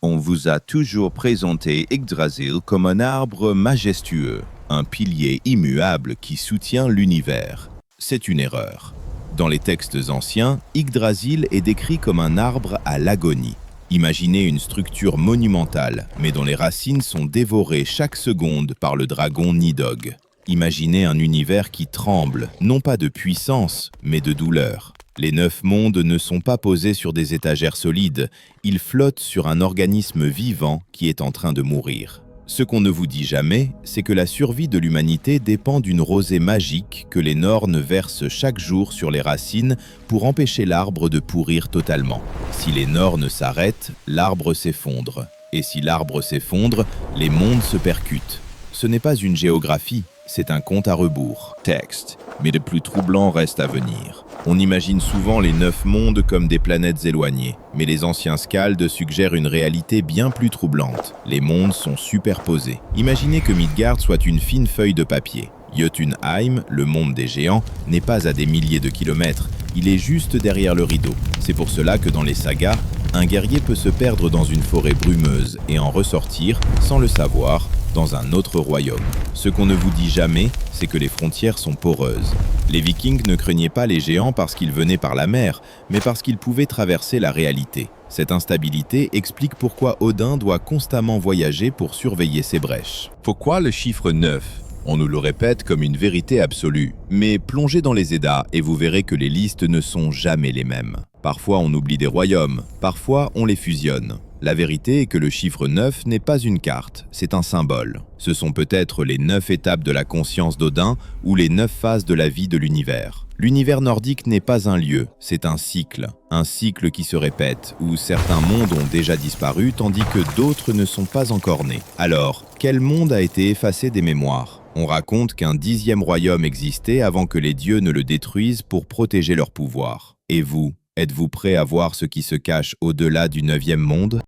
On vous a toujours présenté Yggdrasil comme un arbre majestueux, un pilier immuable qui soutient l'univers. C'est une erreur. Dans les textes anciens, Yggdrasil est décrit comme un arbre à l'agonie. Imaginez une structure monumentale, mais dont les racines sont dévorées chaque seconde par le dragon Nidhogg. Imaginez un univers qui tremble, non pas de puissance, mais de douleur. Les 9 mondes ne sont pas posés sur des étagères solides, ils flottent sur un organisme vivant qui est en train de mourir. Ce qu'on ne vous dit jamais, c'est que la survie de l'humanité dépend d'une rosée magique que les Nornes versent chaque jour sur les racines pour empêcher l'arbre de pourrir totalement. Si les Nornes s'arrêtent, l'arbre s'effondre. Et si l'arbre s'effondre, les mondes se percutent. Ce n'est pas une géographie, c'est un compte à rebours. Texte. Mais le plus troublant reste à venir. On imagine souvent les 9 mondes comme des planètes éloignées, mais les anciens skaldes suggèrent une réalité bien plus troublante. Les mondes sont superposés. Imaginez que Midgard soit une fine feuille de papier. Jotunheim, le monde des géants, n'est pas à des milliers de kilomètres, il est juste derrière le rideau. C'est pour cela que dans les sagas, un guerrier peut se perdre dans une forêt brumeuse et en ressortir, sans le savoir, dans un autre royaume. Ce qu'on ne vous dit jamais, c'est que les frontières sont poreuses. Les Vikings ne craignaient pas les géants parce qu'ils venaient par la mer, mais parce qu'ils pouvaient traverser la réalité. Cette instabilité explique pourquoi Odin doit constamment voyager pour surveiller ses brèches. Pourquoi le chiffre 9? On nous le répète comme une vérité absolue, mais plongez dans les Eddas et vous verrez que les listes ne sont jamais les mêmes. Parfois on oublie des royaumes, parfois on les fusionne. La vérité est que le chiffre 9 n'est pas une carte, c'est un symbole. Ce sont peut-être les 9 étapes de la conscience d'Odin ou les 9 phases de la vie de l'univers. L'univers nordique n'est pas un lieu, c'est un cycle qui se répète, où certains mondes ont déjà disparu tandis que d'autres ne sont pas encore nés. Alors, quel monde a été effacé des mémoires ? On raconte qu'un 10e royaume existait avant que les dieux ne le détruisent pour protéger leur pouvoir. Et vous, êtes-vous prêt à voir ce qui se cache au-delà du 9e monde ?